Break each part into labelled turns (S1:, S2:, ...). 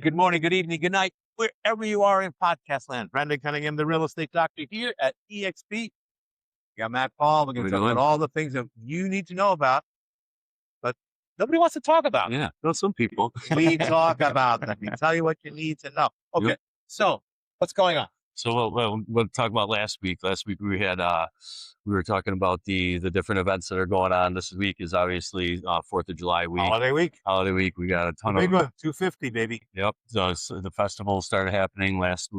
S1: Good morning, good evening, good night, wherever you are in podcast land. Brandon Cunningham, the real estate doctor here at EXP. We got Matt Paul. We're going to talk about all the things that you need to know about, but nobody wants to talk about.
S2: Yeah, well, some people.
S1: We talk about them. We tell you what you need to know. Okay, so what's going on?
S2: So we'll talk about last week. Last week we had we were talking about the different events that are going on. This week is obviously 4th of July week.
S1: Holiday week.
S2: Holiday week. We got a ton
S1: Big
S2: of
S1: one, 250, baby.
S2: Yep. So the festival started happening last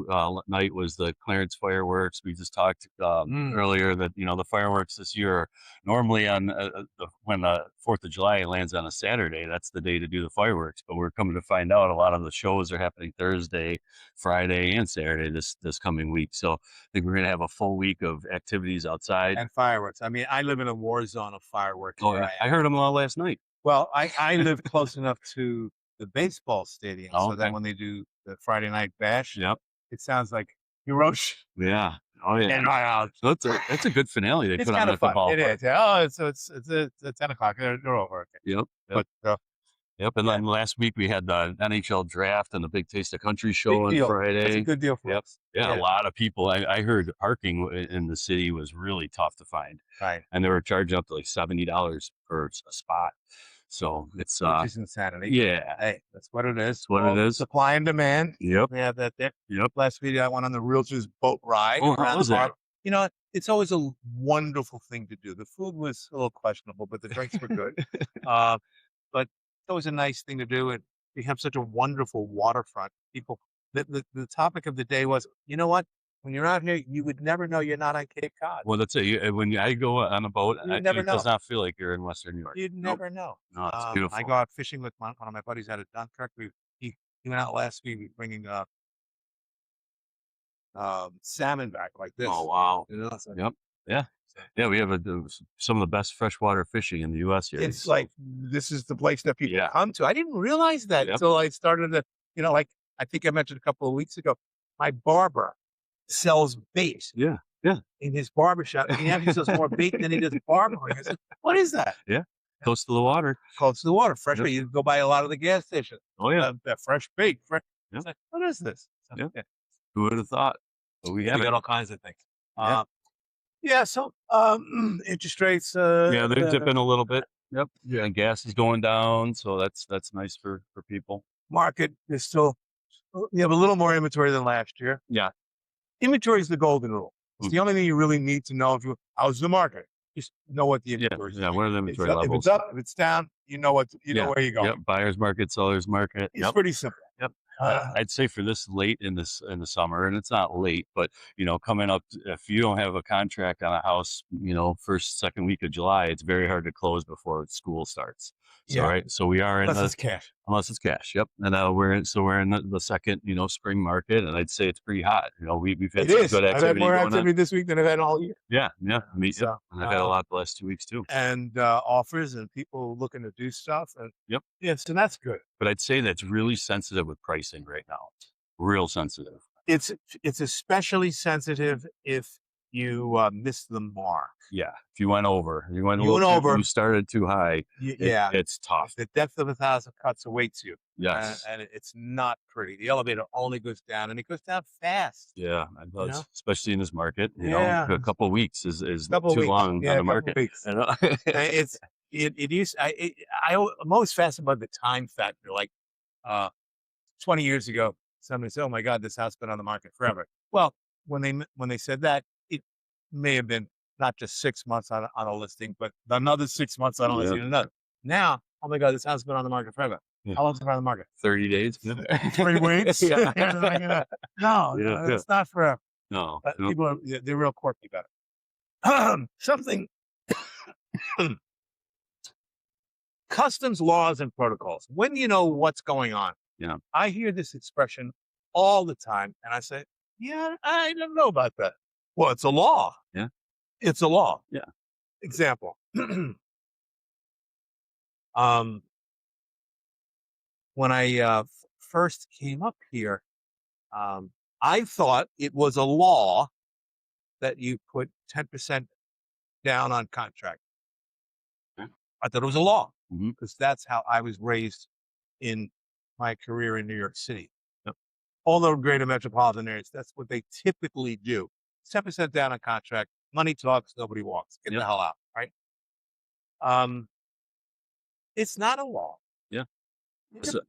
S2: night. Was the Clarence fireworks. We just talked earlier that the fireworks this year normally on when the 4th of July lands on a Saturday. That's the day to do the fireworks. But we're coming to find out a lot of the shows are happening Thursday, Friday, and Saturday this coming week. So I think we're gonna have a full week of activities outside
S1: and fireworks. I mean, I live in a war zone of fireworks.
S2: Oh, I heard them all last night.
S1: Well, I live close enough to the baseball stadium, so that
S2: Okay.
S1: when they do the Friday night bash,
S2: Yep.
S1: it sounds like Hiroshima.
S2: Yeah. Oh yeah.
S1: And my house.
S2: So that's a good finale they
S1: It's
S2: put on
S1: kind
S2: at
S1: of
S2: the
S1: fun.
S2: ball.
S1: It is. Oh, it's 10 o'clock. They're over. Okay.
S2: Yep.
S1: But
S2: Yep. And then last week we had the NHL draft and the Big Taste of Country show on
S1: deal.
S2: Friday.
S1: That's a good deal for us.
S2: Yeah, a lot of people. I heard parking in the city was really tough to find.
S1: Right.
S2: And they were charging up to like $70 per spot. So it's
S1: Which is insanity.
S2: yeah.
S1: Hey, that's what it is.
S2: That's what it is.
S1: Supply and demand.
S2: Yep.
S1: We have that there.
S2: Yep.
S1: Last video I went on the Realtors boat ride.
S2: Oh, how was that?
S1: You know, it's always a wonderful thing to do. The food was a little questionable, but the drinks were good. But it's always a nice thing to do. And we have such a wonderful waterfront. People, the topic of the day was, you know what? When you're out here, you would never know you're not on Cape Cod.
S2: Well, that's it. When I go on a boat,
S1: You'd
S2: it
S1: never
S2: does
S1: know.
S2: not feel like you're in Western New York.
S1: You'd never know.
S2: No, it's beautiful.
S1: I go out fishing with one of my buddies out of Dunkirk. He went out last week. We're bringing salmon back like this.
S2: Oh wow!
S1: You know, so
S2: Yep. Yeah. We have some of the best freshwater fishing in the U.S. here.
S1: it's like this is the place that people
S2: Yeah.
S1: come to. I didn't realize that
S2: Yep.
S1: until I started to, like I think I mentioned a couple of weeks ago. My barber sells bait.
S2: Yeah.
S1: In his barbershop. He actually sells more bait than he does barbering. I said, "What is that?"
S2: Close to the water.
S1: Close to the water, fresh
S2: Yep.
S1: bait. You go by a lot of the gas stations.
S2: Oh yeah.
S1: That fresh bait.
S2: Yep.
S1: It's like, what is this? So,
S2: Yep.
S1: yeah.
S2: Who would have thought? But we
S1: We
S2: have
S1: got
S2: it.
S1: all kinds of things.
S2: Yeah.
S1: So interest rates.
S2: Yeah, they're dipping a little bit. Yep.
S1: Yeah.
S2: And gas is going down, so that's nice for people.
S1: Market is still. You have a little more inventory than last year.
S2: Yeah.
S1: Inventory is the golden rule. It's the only thing you really need to know. How's the market? Just know what the inventory is.
S2: Yeah. What are the inventory
S1: If
S2: levels?
S1: it's up, if it's down, you know know where you're going.
S2: Yep. Buyer's market, seller's market.
S1: It's pretty simple.
S2: Yep.
S1: Uh,
S2: I'd say for this late in the summer, and it's not late, but coming up, if you don't have a contract on a house, first, second week of July, it's very hard to close before school starts. So,
S1: Yeah.
S2: right. So we are in
S1: Unless it's cash.
S2: unless it's cash. Yep. And we're in the second, spring market, and I'd say it's pretty hot. We've had
S1: It
S2: some
S1: is.
S2: good
S1: I've had
S2: activity
S1: more
S2: going
S1: activity this week than I've had all year.
S2: on. Yeah. Me too.
S1: So,
S2: And I've had a lot the last 2 weeks too.
S1: And offers and people looking to do stuff. And
S2: Yep.
S1: yeah, so that's good.
S2: But I'd say that's really sensitive with pricing right now. Real sensitive.
S1: It's especially sensitive if you miss the mark.
S2: Yeah. If you went over, you went
S1: over.
S2: you started too high.
S1: Yeah,
S2: It's tough.
S1: the depth of 1,000 cuts awaits you.
S2: Yes.
S1: And it's not pretty. The elevator only goes down, and it goes down fast.
S2: Yeah, I know,
S1: know?
S2: especially in this market.
S1: Yeah.
S2: A couple of weeks is
S1: Couple
S2: too
S1: weeks.
S2: long
S1: Yeah,
S2: on the
S1: couple
S2: market.
S1: weeks.
S2: You know?
S1: It used. I'm always fascinated by the time factor. Like 20 years ago, somebody said, "Oh my God, this house has been on the market forever." Well, when they said that, it may have been not just 6 months on a listing, but another 6 months on a listing. Another. Now, oh my God, this house has been on the market forever.
S2: Yeah.
S1: How long's it been on the market?
S2: 30 days.
S1: 3 weeks.
S2: Yeah.
S1: No, it's not forever.
S2: No.
S1: But
S2: no.
S1: people they're real quirky about it. Something. Customs laws and protocols. When you know what's going on.
S2: Yeah.
S1: I hear this expression all the time, and I say, "Yeah, I don't know about that." Well, it's a law.
S2: Yeah.
S1: It's a law.
S2: Yeah.
S1: Example. When I first came up here, I thought it was a law that you put 10% down on contract.
S2: Okay.
S1: I thought it was a law
S2: Mhm.
S1: because that's how I was raised in my career in New York City.
S2: Yep.
S1: All the greater metropolitan areas, that's what they typically do. 10% down on contract, money talks, nobody walks. Get
S2: Yep.
S1: the hell out, right? Um, it's not a law.
S2: Yeah.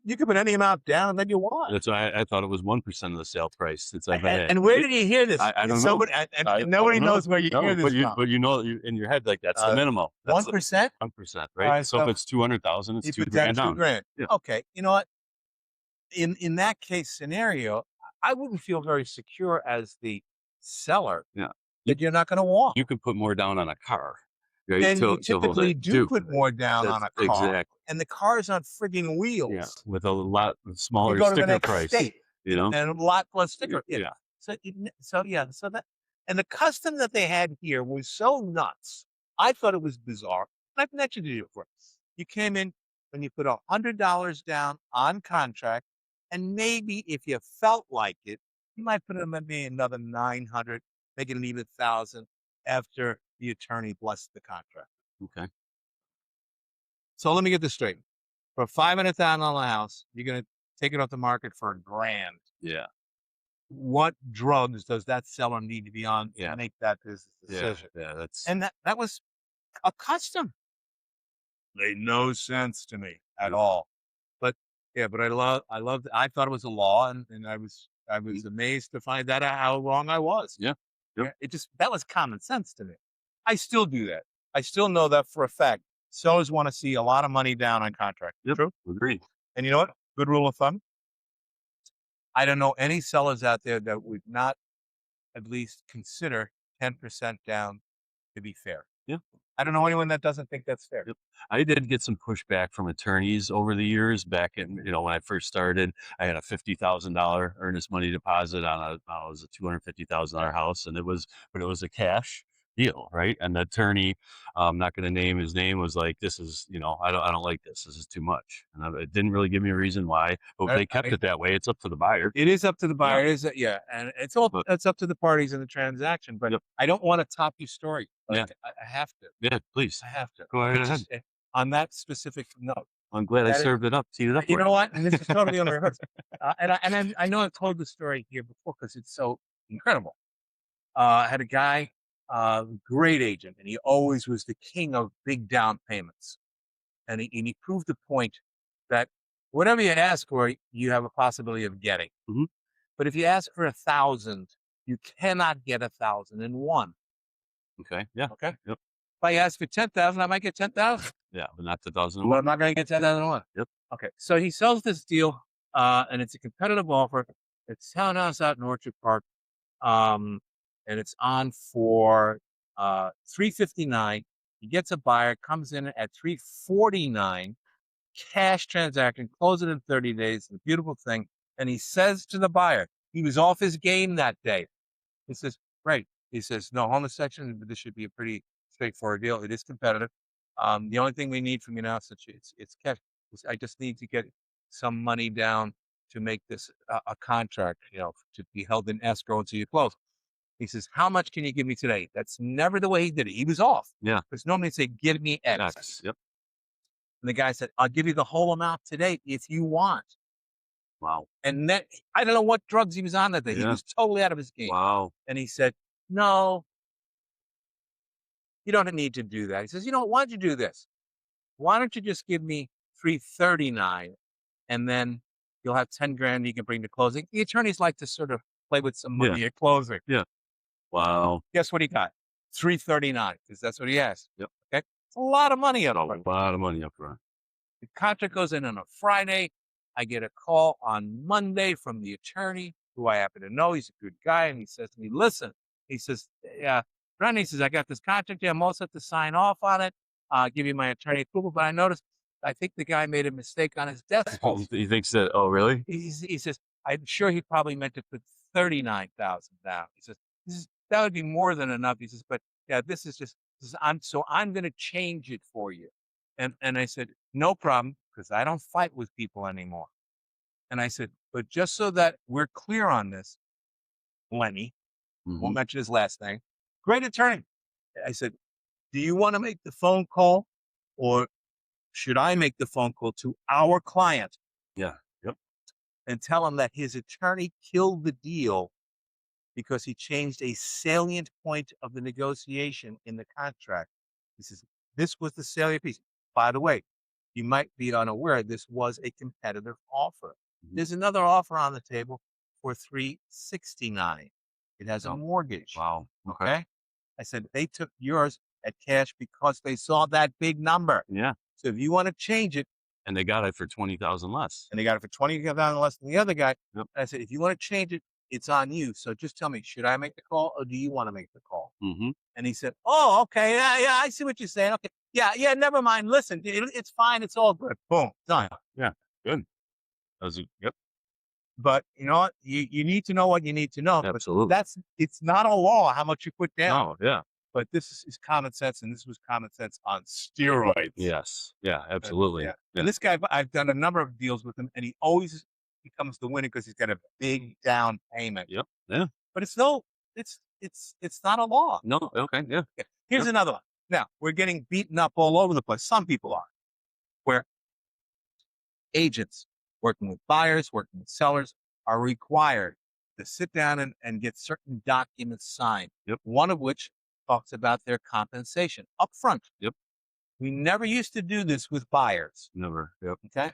S1: You can put any amount down that you want.
S2: That's why I thought it was 1% of the sale price since I've been
S1: And where did you hear this?
S2: I don't know.
S1: Somebody,
S2: I
S1: nobody
S2: don't know.
S1: knows where you hear
S2: No,
S1: this from.
S2: but you in your head, like, that's the minimum. That's
S1: 1%?
S2: 1%,
S1: All
S2: right?
S1: right,
S2: So if it's 200,000, it's
S1: you
S2: 2
S1: put down
S2: grand down.
S1: 2 grand.
S2: Yeah.
S1: Okay, you know what? In that case scenario, I wouldn't feel very secure as the seller
S2: Yeah.
S1: that you're not going to walk.
S2: You can put more down on a car, right?
S1: Then you
S2: To hold
S1: typically
S2: it.
S1: do put more down on a car,
S2: Exactly.
S1: and the car's on frigging
S2: Yeah,
S1: wheels.
S2: with a lot
S1: You
S2: smaller
S1: go to the
S2: sticker
S1: next
S2: price,
S1: state,
S2: you know?
S1: and a lot less sticker. Yeah.
S2: Yeah.
S1: So that, and the custom that they had here was so nuts. I thought it was bizarre. I've mentioned it before. You came in when you put $100 down on contract, and maybe if you felt like it, you might put in maybe another 900, make it an even 1,000 after the attorney blessed the contract.
S2: Okay.
S1: So let me get this straight. For $500,000 on the house, you're going to take it off the market for $1,000.
S2: Yeah.
S1: What drugs does that seller need to be on
S2: Yeah.
S1: to make that business
S2: Yeah.
S1: decision?
S2: Yeah. That's
S1: And that was a custom. Made no sense to me at
S2: Yeah.
S1: all. But yeah, but I thought it was a law, and I was amazed to find that out how wrong I was.
S2: Yeah. Yep.
S1: Yeah, that was common sense to me. I still do that. I still know that for a fact. Sellers want to see a lot of money down on contract.
S2: Yep.
S1: True.
S2: Agreed.
S1: And you know what? Good rule of thumb. I don't know any sellers out there that would not at least consider 10% down to be fair.
S2: Yeah.
S1: I don't know anyone that doesn't think that's fair.
S2: Yep. I did get some pushback from attorneys over the years. Back in, when I first started, I had a $50,000 earnest money deposit on it was a $250,000 house, and it was a cash deal, right? And the attorney, I'm not going to name his name, was like, "This is, I don't like this. This is too much." And it didn't really give me a reason why, but they kept it that way. It's up to the buyer.
S1: It is up to the buyer.
S2: Yeah.
S1: It is, yeah, and it's up to the parties in the transaction. But
S2: Yep.
S1: I don't want to top your story.
S2: Yeah.
S1: I have to.
S2: Yeah, please
S1: I have to.
S2: go
S1: It's
S2: ahead.
S1: just, on that specific note.
S2: I'm glad I served it up, teed it up.
S1: You
S2: for
S1: know what? And this is totally unrehearsed. I know I've told the story here before because it's so incredible. I had a guy, great agent, and he always was the king of big down payments. And he proved the point that whatever you ask for, you have a possibility of getting.
S2: Mhm.
S1: But if you ask for 1,000, you cannot get 1,001.
S2: Okay. Yeah.
S1: Okay.
S2: Yep.
S1: If I ask for 10,000, I might get 10,000.
S2: Yeah, but not the dozen.
S1: But I'm not going to get 10,001.
S2: Yep.
S1: Okay. So he sells this deal, and it's a competitive offer. It's townhouse out in Orchard Park, and it's on for $359. He gets a buyer, comes in at $349, cash transaction, close it in 30 days. It's a beautiful thing. And he says to the buyer, he was off his game that day. He says, "Great." He says, "No home inspection, but this should be a pretty straightforward deal. It is competitive. The only thing we need from you now, since it's cash, is I just need to get some money down to make this a contract, to be held in escrow until you close." He says, "How much can you give me today?" That's never the way he did it. He was off.
S2: Yeah.
S1: Because normally they say, "Give me X."
S2: X. Yep.
S1: And the guy said, "I'll give you the whole amount today if you want."
S2: Wow.
S1: And then I don't know what drugs he was on that day. He
S2: Yeah.
S1: was totally out of his game.
S2: Wow.
S1: And he said, "No, you don't need to do that." He says, "You know what? Why don't you do this? Why don't you just give me $339, and then you'll have 10 grand you can bring to closing." The attorneys like to sort of play with some money at closing.
S2: Yeah. Wow.
S1: Guess what he got? $339, because that's what he asked.
S2: Yep.
S1: Okay. It's a lot of money up
S2: A
S1: front.
S2: lot of money up front.
S1: The contract goes in on a Friday. I get a call on Monday from the attorney, who I happen to know. He's a good guy. And he says to me, "Listen," he says, "Brendan," he says, "I got this contract here. I'm all set to sign off on it. Give you my attorney approval. But I noticed, I think the guy made a mistake on his death post."
S2: He thinks that, oh, really?
S1: He says, "I'm sure he probably meant to put 39,000 down." He says, "That would be more than enough." He says, "But yeah, I'm going to change it for you." And I said, "No problem, because I don't fight with people anymore." And I said, "But just so that we're clear on this, Lenny," won't
S2: Mhm.
S1: mention his last name, great attorney. I said, "Do you want to make the phone call, or should I make the phone call to our client?"
S2: Yeah. Yep.
S1: and tell him that his attorney killed the deal because he changed a salient point of the negotiation in the contract. He says, this was the salient piece. By the way, you might be unaware this was a competitive offer.
S2: Mhm.
S1: There's another offer on the table for 369. It has a
S2: Oh,
S1: mortgage.
S2: wow. Okay.
S1: Okay. I said they took yours at cash because they saw that big number.
S2: Yeah.
S1: So if you want to change it,
S2: And they got it for 20,000 less.
S1: and they got it for 20,000 less than the other guy.
S2: Yep.
S1: I said, if you want to change it, it's on you. So just tell me, should I make the call or do you want to make the call?
S2: Mm-hmm.
S1: And he said, oh, okay. Yeah, I see what you're saying. Okay. Yeah, never mind. Listen, it's fine. It's all good. Boom. Done.
S2: Yeah. Good. Yep.
S1: But you know what? You need to know what you need to know. But
S2: Absolutely.
S1: it's not a law how much you put down.
S2: No. Yeah.
S1: But this is common sense, and this was common sense on steroids.
S2: Yes. Yeah. Absolutely.
S1: Yeah.
S2: Yeah.
S1: And this guy, I've done a number of deals with him, and he always becomes the winner because he's got a big down payment.
S2: Yep. Yeah.
S1: But it's not a law.
S2: No. Okay. Yeah.
S1: Okay. Here's
S2: Yep.
S1: another one. Now we're getting beaten up all over the place. Some people are, where agents working with buyers, working with sellers are required to sit down and get certain documents signed.
S2: Yep.
S1: One of which talks about their compensation up front.
S2: Yep.
S1: We never used to do this with buyers.
S2: Never. Yep.
S1: Okay.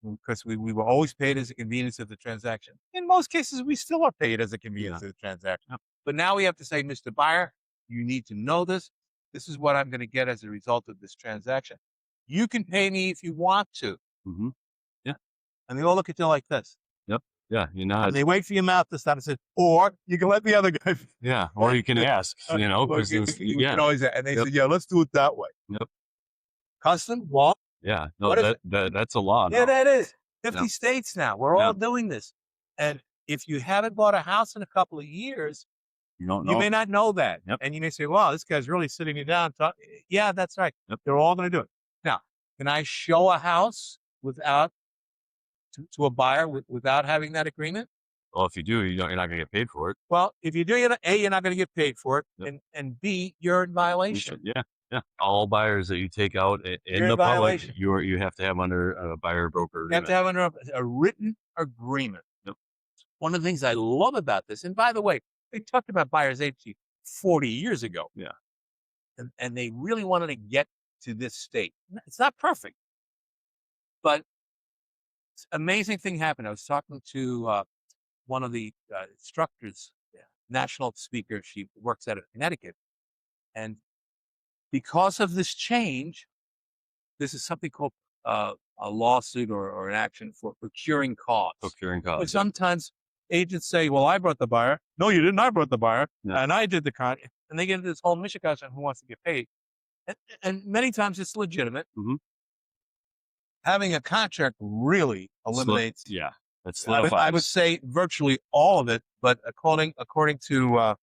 S1: Because we were always paid as a convenience of the transaction. In most cases, we still are paid as a convenience of the transaction.
S2: Yep.
S1: But now we have to say, Mr. Buyer, you need to know this. This is what I'm going to get as a result of this transaction. You can pay me if you want to.
S2: Mm-hmm.
S1: And they all look at you like this.
S2: Yep. Yeah. You're not.
S1: And they wait for your mouth to stop and say, or you can let the other guy.
S2: Yeah. Or you can ask,
S1: Well,
S2: because
S1: you
S2: yeah.
S1: can always, and they
S2: Yep.
S1: said, yeah, let's do it that way.
S2: Yep.
S1: Custom law.
S2: Yeah. No,
S1: What is
S2: that's a law.
S1: Yeah,
S2: now.
S1: that is 50
S2: Yeah.
S1: states now. We're
S2: Yeah.
S1: all doing this. And if you haven't bought a house in a couple of years,
S2: You don't
S1: you
S2: know.
S1: may not know that.
S2: Yep.
S1: And you may say, wow, this guy's really sitting you down. Yeah, that's right.
S2: Yep.
S1: They're all going to do it. Now, can I show a house without to a buyer without having that agreement?
S2: Well, if you do, you're not going to get paid for it.
S1: Well, if you do it, A, you're not going to get paid for it.
S2: Yep.
S1: And B, you're in violation.
S2: Yeah. Yeah. All buyers that you take out in
S1: You're in
S2: the public,
S1: violation.
S2: you have to have under a buyer broker
S1: You have
S2: agreement.
S1: to have under a written agreement.
S2: Yep.
S1: One of the things I love about this, and by the way, they talked about buyer's agency 40 years ago.
S2: Yeah.
S1: And they really wanted to get to this state. It's not perfect, but amazing thing happened. I was talking to one of the instructors, national speaker. She works out of Connecticut. And because of this change, this is something called a lawsuit or an action for procuring costs.
S2: Procuring
S1: But
S2: costs.
S1: sometimes agents say, well, I brought the buyer. No, you didn't. I brought the buyer.
S2: Yeah.
S1: And I did the con. And they get into this whole mishmash on who wants to get paid. And many times it's legitimate.
S2: Mhm.
S1: Having a contract really eliminates.
S2: Yeah. That
S1: I would
S2: solidifies.
S1: say virtually all of it, but according to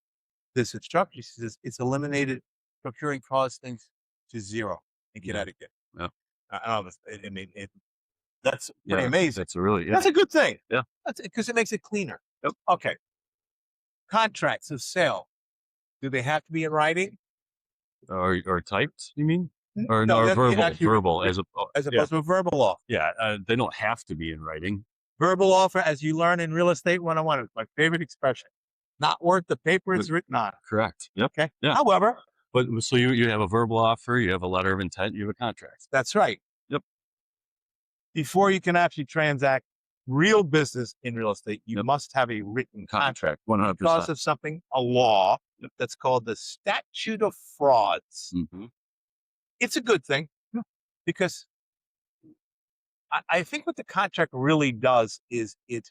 S1: this instructor, she says it's eliminated procuring cost things to zero in
S2: Yeah.
S1: Connecticut.
S2: Yeah.
S1: I don't know. I mean, that's pretty
S2: Yeah,
S1: amazing.
S2: That's really, yeah.
S1: That's a good thing.
S2: Yeah.
S1: That's because it makes it cleaner.
S2: Yep.
S1: Okay. Contracts of sale. Do they have to be in writing?
S2: Or typed, you mean? Or
S1: No, they have to be
S2: verbal,
S1: actually
S2: verbal
S1: written, as
S2: yeah,
S1: opposed to a verbal offer?
S2: yeah. They don't have to be in writing.
S1: Verbal offer, as you learn in real estate 101, is my favorite expression. Not worth the paper it's written on.
S2: Correct. Yep.
S1: Okay.
S2: Yeah.
S1: However,
S2: But so you have a verbal offer, you have a letter of intent, you have a contract.
S1: that's right.
S2: Yep.
S1: Before you can actually transact real business in real estate, you
S2: Yep.
S1: must have a written contract
S2: 100%.
S1: because of something, a law
S2: Yep.
S1: that's called the statute of frauds.
S2: Mhm.
S1: It's a good thing because I think what the contract really does is it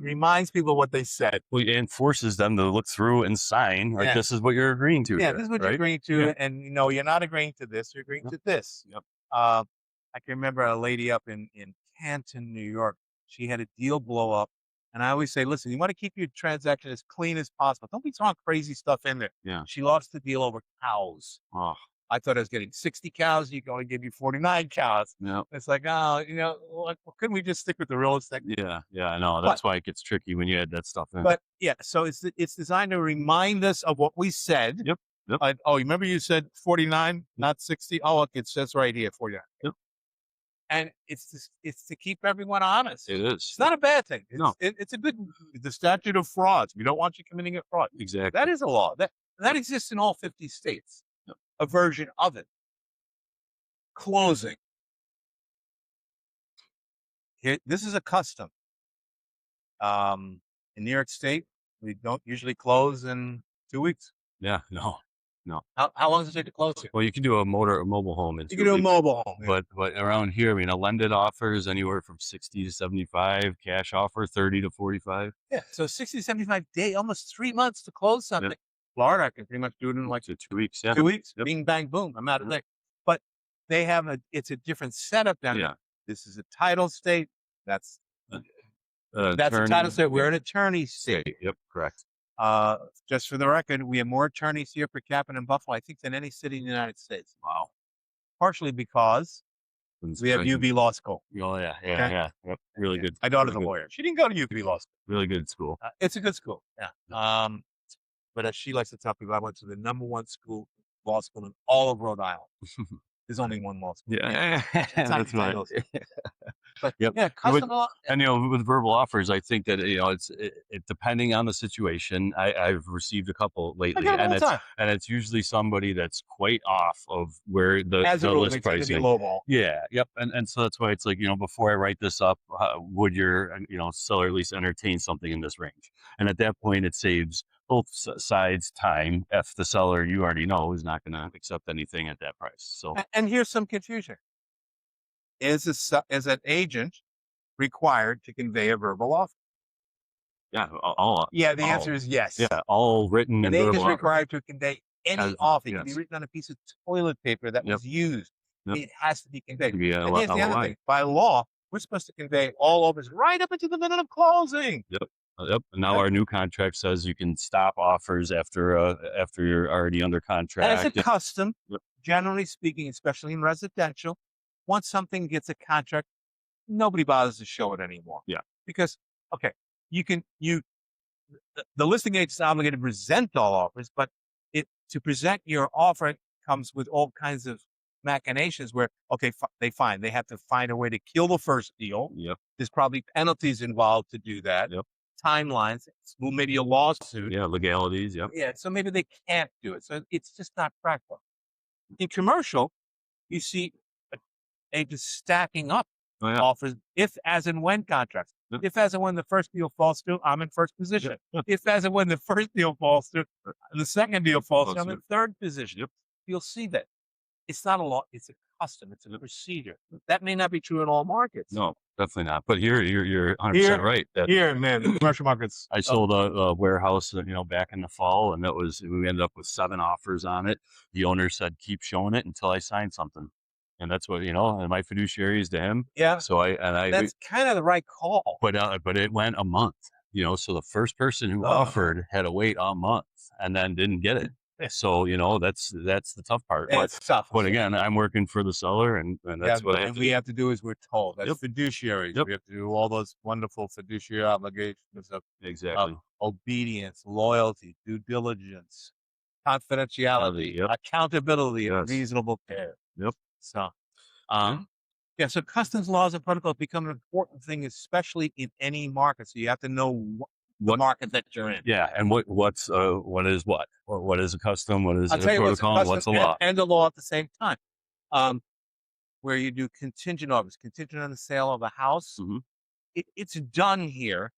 S1: reminds people what they said.
S2: Well, it forces them to look through and sign, like
S1: Yeah.
S2: this is what you're agreeing to.
S1: Yeah,
S2: here,
S1: this is what
S2: right?
S1: you're agreeing to,
S2: Yeah.
S1: and you're not agreeing to this. You're agreeing
S2: Yep.
S1: to this.
S2: Yep.
S1: I can remember a lady up in Canton, New York. She had a deal blow up, and I always say, listen, you want to keep your transaction as clean as possible. Don't be throwing crazy stuff in there.
S2: Yeah.
S1: She lost the deal over cows.
S2: Oh,
S1: I thought I was getting 60 cows. You can only give you 49 cows.
S2: yeah.
S1: It's like, oh, well, couldn't we just stick with the real estate?
S2: Yeah. Yeah. I know. That's why it gets tricky when you add that stuff in.
S1: But yeah, so it's designed to remind us of what we said.
S2: Yep. Yep.
S1: Oh, you remember you said 49, not 60? Oh, look, it says right here 49.
S2: Yep.
S1: and it's to keep everyone honest.
S2: It is.
S1: It's not a bad thing.
S2: No.
S1: It's a good the statute of frauds. We don't want you committing a fraud.
S2: Exactly.
S1: That is a law that exists in all 50 states.
S2: Yep.
S1: A version of it. Closing. Here, this is a custom. In New York State, we don't usually close in 2 weeks.
S2: Yeah. No.
S1: How long does it take to close here?
S2: Well, you can do a mobile home in
S1: You
S2: 2
S1: can do a
S2: weeks.
S1: mobile home. Yeah.
S2: But around here, I mean, a lended offer is anywhere from 60 to 75, cash offer 30 to 45.
S1: Yeah. So 60 to 75 days, almost 3 months to close something. Florida, I can pretty much do it in like
S2: So 2 weeks. Yeah.
S1: 2 weeks.
S2: Yep.
S1: Bing, bang, boom. I'm out of there. But they have it's a different setup down
S2: Yeah.
S1: there. This is a title state. That's a
S2: Attorney-
S1: title state. We're an attorney state.
S2: Yep. Correct.
S1: Just for the record, we have more attorneys here per capita in Buffalo, I think, than any city in the United States.
S2: Wow.
S1: Partially because we have UB Law School.
S2: Oh yeah. Yeah.
S1: Okay.
S2: Yeah. Yep. Really good.
S1: My daughter's
S2: really
S1: a
S2: good.
S1: lawyer. She didn't go to UB Law School.
S2: Really good school.
S1: It's a good school. Yeah. But as she likes to tell people, I went to the #1 school, law school in all of Rhode Island. There's only one law school.
S2: Yeah.
S1: It's not
S2: That's right.
S1: titles. But
S2: Yep.
S1: yeah, custom law.
S2: And with verbal offers, I think that it's depending on the situation. I've received a couple
S1: I
S2: lately,
S1: get it all the time.
S2: and it's usually somebody that's quite off of where the
S1: As a
S2: the
S1: rule,
S2: list
S1: they tend to be
S2: pricing.
S1: lowball.
S2: Yeah, yep, and so that's why it's like, before I write this up, would your seller at least entertain something in this range? And at that point, it saves both sides time. If the seller, you already know, is not going to accept anything at that price. So
S1: And here's some confusion: is an agent required to convey a verbal offer?
S2: yeah, all
S1: Yeah, the answer is yes.
S2: yeah, all written
S1: An
S2: and
S1: agent is
S2: verbal.
S1: required to convey any
S2: As-
S1: offer. It can be
S2: yes.
S1: written on a piece of toilet paper that
S2: Yep.
S1: was used.
S2: Yep.
S1: It has to be conveyed.
S2: To be a
S1: And here's the other
S2: LOI.
S1: thing: by law, we're supposed to convey all offers right up into the minute of closing.
S2: Yep. And now
S1: Right.
S2: our new contract says you can stop offers after you're already under
S1: And
S2: contract.
S1: it's a custom,
S2: Yep.
S1: generally speaking, especially in residential. Once something gets a contract, nobody bothers to show it anymore.
S2: Yeah.
S1: Because the listing agent is obligated to present all offers, but to present your offer comes with all kinds of machinations where, they have to find a way to kill the first deal.
S2: Yep.
S1: There's probably penalties involved to do that.
S2: Yep.
S1: Timelines, well, maybe a lawsuit.
S2: Yeah. Legalities. Yep.
S1: Yeah, so maybe they can't do it. So it's just not practical. In commercial, you see agents stacking up
S2: Oh, yeah.
S1: offers if, as, and when contracts.
S2: Yep.
S1: If, as, and when the first deal falls through, I'm in first position.
S2: Yep.
S1: If, as, and when the first deal falls through, the second deal falls through, I'm in
S2: Falls
S1: third position.
S2: Yep.
S1: You'll see that. It's not a law, it's a custom, it's a procedure. That may not be true in all markets.
S2: No, definitely not. But here, you're 100% right. That
S1: Here, man, the commercial markets.
S2: I sold a warehouse, back in the fall, and we ended up with 7 offers on it. The owner said, "Keep showing it until I sign something," and that's what and my fiduciary is to him.
S1: Yeah,
S2: So
S1: that's kind of the right call.
S2: but it went a month. So the first person who offered had to wait a month and then didn't get it. So that's the tough part.
S1: It's tough.
S2: But again, I'm working for the seller, and that's what I have to
S1: we
S2: do.
S1: have to do as we're told. That's
S2: Yep.
S1: fiduciaries.
S2: Yep.
S1: We have to do all those wonderful fiduciary obligations of
S2: Exactly.
S1: obedience, loyalty, due diligence, confidentiality,
S2: Yep.
S1: accountability, and
S2: Yes.
S1: reasonable care.
S2: Yep.
S1: So, so customs laws and protocols become an important thing, especially in any market. So you have to know the market that you're in.
S2: Yeah, and what is what? What is a custom? What is
S1: I'll
S2: a
S1: tell you what's a
S2: protocol?
S1: custom
S2: What's a law?
S1: and a law at the same time. Where you do contingent offers, contingent on the sale of a house.
S2: Mhm.
S1: It's done here.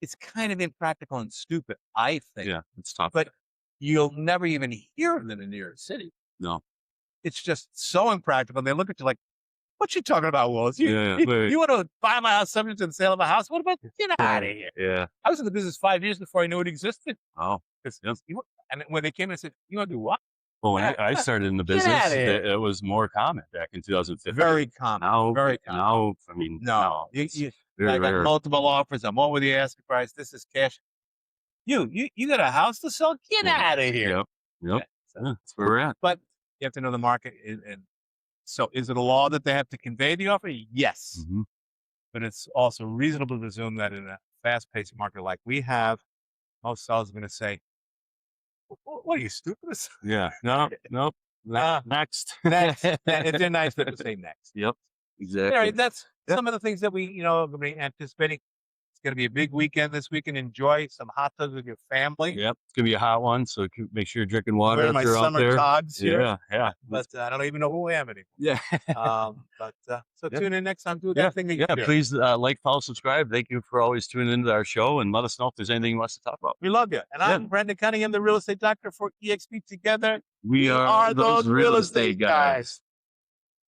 S1: It's kind of impractical and stupid, I think.
S2: Yeah, it's tough.
S1: But you'll never even hear of it in New York City.
S2: No.
S1: It's just so impractical. They look at you like, "What you talking about, Willis?
S2: Yeah, wait.
S1: You want to buy my house subject to the sale of a house? What about get out of here?"
S2: Yeah.
S1: I was in the business 5 years before I knew it existed.
S2: Oh. Yep.
S1: And when they came and said, "You want to do what?"
S2: Well, when I started in the
S1: Get
S2: business,
S1: outta here.
S2: it was more common back in 2015.
S1: Very common.
S2: Now,
S1: very common.
S2: now, I mean,
S1: No,
S2: it's
S1: I
S2: very
S1: got
S2: rare.
S1: multiple offers. I'm over the asking price. This is cash. You got a house to sell? Get
S2: Yeah.
S1: out of here.
S2: Yep.
S1: Yeah, so-
S2: Yeah, that's where we're at.
S1: But you have to know the market. And so is it a law that they have to convey the offer? Yes.
S2: Mhm.
S1: But it's also reasonable to assume that in a fast-paced market like we have, most sellers are going to say, "What are you, stupid?"
S2: Yeah. No. Nope.
S1: Ah.
S2: Next.
S1: Next. If they're nice, they'll say next.
S2: Yep. Exactly.
S1: That's
S2: Yeah.
S1: some of the things that we, are going to be anticipating. It's going to be a big weekend this weekend. Enjoy some hot dogs with your family.
S2: Yep. It's gonna be a hot one, so make sure you're drinking
S1: I'm
S2: water
S1: wearing
S2: if
S1: my
S2: you're out
S1: summer
S2: there.
S1: togs here,
S2: Yeah. Yeah.
S1: but I don't even know who I am anymore.
S2: Yeah.
S1: So
S2: Yeah.
S1: tune in next time. Do
S2: Yeah.
S1: that thing that you
S2: Yeah.
S1: do.
S2: Please like, follow, subscribe. Thank you for always tuning into our show, and let us know if there's anything you want us to talk about.
S1: We love you. And
S2: Yeah.
S1: I'm Brendan Cunningham, the real estate doctor for EXP. Together,
S2: We
S1: we
S2: are
S1: are
S2: those
S1: those
S2: real
S1: real
S2: estate
S1: estate
S2: guys.
S1: guys.